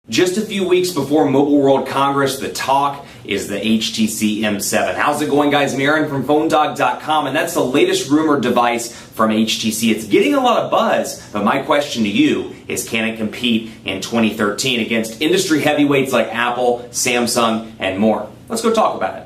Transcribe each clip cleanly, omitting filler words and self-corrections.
Just a few weeks before Mobile World Congress, the talk is the HTC M7. How's it going, guys? I'm Aaron from PhoneDog.com, and that's the latest rumored device from HTC. It's getting a lot of buzz, but my question to you is, can it compete in 2013 against industry heavyweights like Apple, Samsung, and more? Let's go talk about it.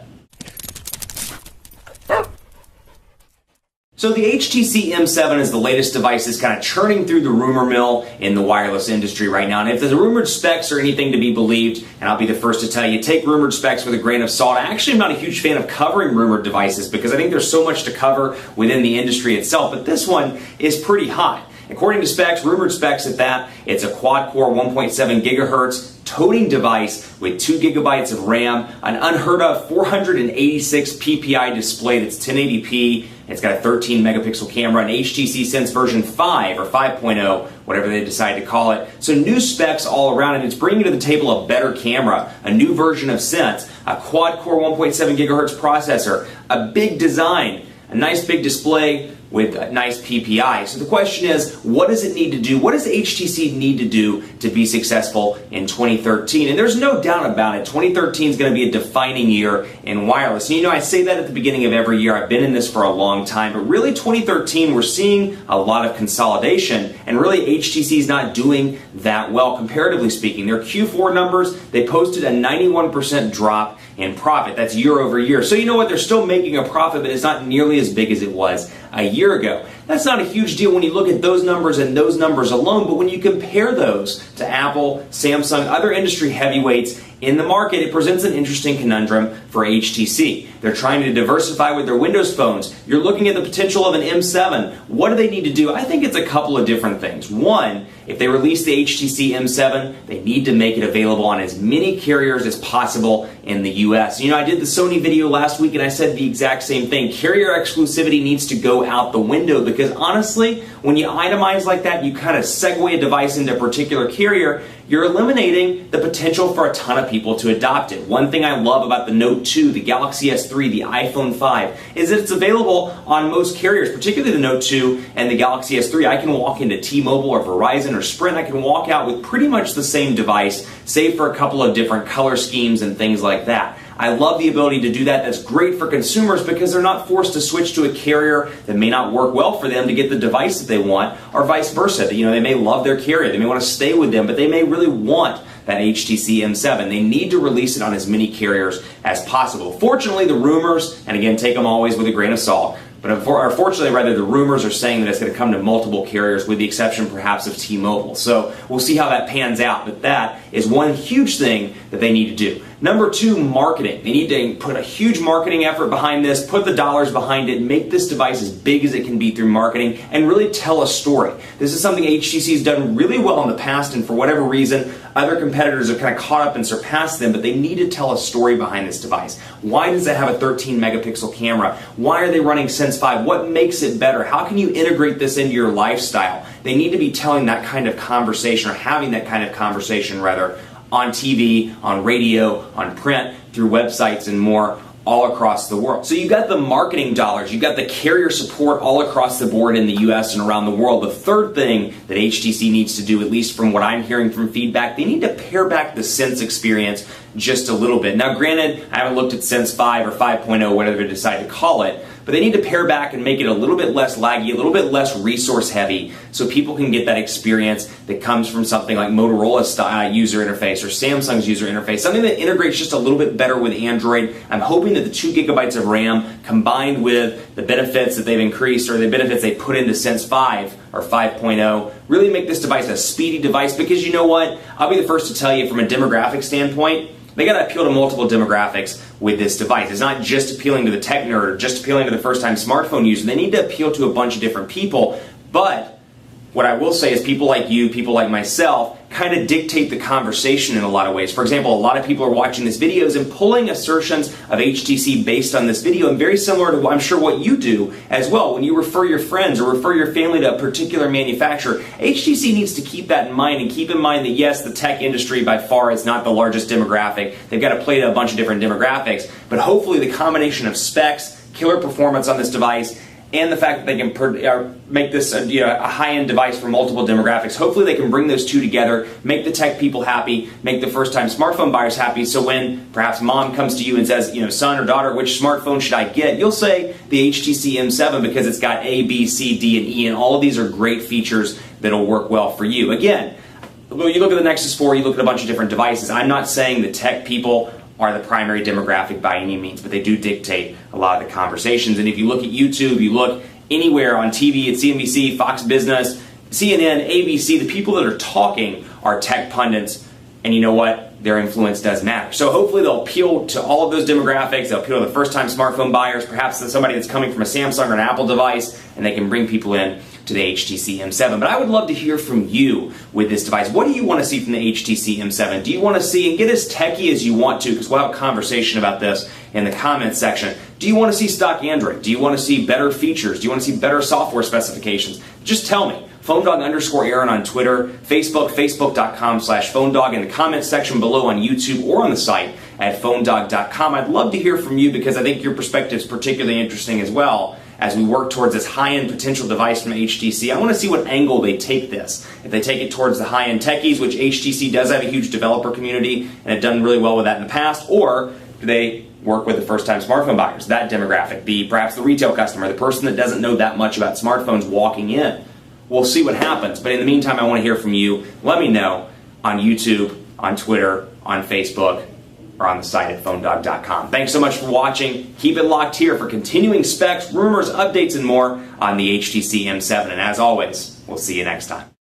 So the HTC M7 is the latest device that's kind of churning through the rumor mill in the wireless industry right now. And if the rumored specs are anything to be believed, and I'll be the first to tell you, take rumored specs with a grain of salt. I actually am not a huge fan of covering rumored devices because I think there's so much to cover within the industry itself. But this one is pretty hot. According to specs, rumored specs at that, it's a quad-core 1.7 gigahertz toting device with 2 gigabytes of RAM, an unheard of 486 ppi display that's 1080p. It's got a 13 megapixel camera, an HTC Sense version 5 or 5.0, whatever they decide to call it. So new specs all around, and it's bringing to the table a better camera, a new version of Sense, a quad-core 1.7 gigahertz processor, a big design, a nice big display with a nice PPI. So the question is, what does it need to do? What does HTC need to do to be successful in 2013? And there's no doubt about it, 2013 is going to be a defining year in wireless. And you know, I say that at the beginning of every year. I've been in this for a long time, but really 2013, we're seeing a lot of consolidation, and really HTC is not doing that well, comparatively speaking. Their Q4 numbers, they posted a 91% drop in profit. That's year over year. So you know what? They're still making a profit, but it's not nearly as big as it was a year ago. That's not a huge deal when you look at those numbers and those numbers alone, but when you compare those to Apple, Samsung, other industry heavyweights in the market, it presents an interesting conundrum for HTC. They're trying to diversify with their Windows phones. You're looking at the potential of an M7. What do they need to do? I think it's a couple of different things. One, if they release the HTC M7, they need to make it available on as many carriers as possible in the US. You know, I did the Sony video last week and I said the exact same thing. Carrier exclusivity needs to go out the window because honestly, when you itemize like that, you kind of segue a device into a particular carrier, you're eliminating the potential for a ton of people to adopt it. One thing I love about the Note 2, the Galaxy S3, the iPhone 5, is that it's available on most carriers, particularly the Note 2 and the Galaxy S3. I can walk into T-Mobile or Verizon or Sprint. I can walk out with pretty much the same device, save for a couple of different color schemes and things like that. I love the ability to do that. That's great for consumers because they're not forced to switch to a carrier that may not work well for them to get the device that they want, or vice versa. You know, they may love their carrier, they may want to stay with them, but they may really want that HTC M7. They need to release it on as many carriers as possible. Fortunately, the rumors, and again, take them always with a grain of salt, but unfortunately, rather, the rumors are saying that it's going to come to multiple carriers, with the exception perhaps of T-Mobile. So we'll see how that pans out, but that is one huge thing that they need to do. Number two, marketing. They need to put a huge marketing effort behind this, put the dollars behind it, make this device as big as it can be through marketing, and really tell a story. This is something HTC has done really well in the past, and for whatever reason, other competitors have kind of caught up and surpassed them, but they need to tell a story behind this device. Why does it have a 13 megapixel camera? Why are they running Sense 5? What makes it better? How can you integrate this into your lifestyle? They need to be telling that kind of conversation, or having that kind of conversation rather, on TV, on radio, on print, through websites and more all across the world. So you got the marketing dollars, you got the carrier support all across the board in the US and around the world. The third thing that HTC needs to do, at least from what I'm hearing from feedback, they need to pare back the Sense experience just a little bit. Now granted, I haven't looked at Sense 5 or 5.0, whatever they decide to call it, but they need to pare back and make it a little bit less laggy, a little bit less resource heavy, so people can get that experience that comes from something like Motorola's user interface or Samsung's user interface, something that integrates just a little bit better with Android. I'm hoping that the 2 gigabytes of RAM combined with the benefits that they've increased, or the benefits they put into Sense 5 or 5.0, really make this device a speedy device, because you know what? I'll be the first to tell you, from a demographic standpoint, they got to appeal to multiple demographics with this device. It's not just appealing to the tech nerd or just appealing to the first-time smartphone user. They need to appeal to a bunch of different people. But what I will say is people like you, people like myself, kind of dictate the conversation in a lot of ways. For example, a lot of people are watching these videos and pulling assertions of HTC based on this video, and very similar to, I'm sure, what you do as well. When you refer your friends or refer your family to a particular manufacturer, HTC needs to keep that in mind, and keep in mind that yes, the tech industry by far is not the largest demographic. They've got to play to a bunch of different demographics, but hopefully the combination of specs, killer performance on this device, and the fact that they can make this a high-end device for multiple demographics. Hopefully they can bring those two together, make the tech people happy, make the first-time smartphone buyers happy, so when perhaps mom comes to you and says, son or daughter, which smartphone should I get? You'll say the HTC M7 because it's got A, B, C, D, and E, and all of these are great features that'll work well for you. Again, you look at the Nexus 4, you look at a bunch of different devices. I'm not saying the tech people are the primary demographic by any means, but they do dictate a lot of the conversations. And if you look at YouTube, you look anywhere on TV at CNBC, Fox Business, CNN, ABC, the people that are talking are tech pundits, and you know what? Their influence does matter. So hopefully they'll appeal to all of those demographics. They'll appeal to the first-time smartphone buyers, perhaps to somebody that's coming from a Samsung or an Apple device, and they can bring people in to the HTC M7. But I would love to hear from you with this device. What do you want to see from the HTC M7? Do you want to see, and get as techie as you want to, because we'll have a conversation about this in the comments section. Do you want to see stock Android? Do you want to see better features? Do you want to see better software specifications? Just tell me. PhoneDog_Aaron on Twitter, Facebook, facebook.com/PhoneDog, in the comments section below on YouTube or on the site at PhoneDog.com. I'd love to hear from you because I think your perspective is particularly interesting as well as we work towards this high-end potential device from HTC. I want to see what angle they take this. If they take it towards the high-end techies, which HTC does have a huge developer community and have done really well with that in the past, or do they work with the first-time smartphone buyers, that demographic, perhaps the retail customer, the person that doesn't know that much about smartphones walking in. We'll see what happens, but in the meantime, I want to hear from you. Let me know on YouTube, on Twitter, on Facebook, or on the site at PhoneDog.com. Thanks so much for watching. Keep it locked here for continuing specs, rumors, updates, and more on the HTC M7. And as always, we'll see you next time.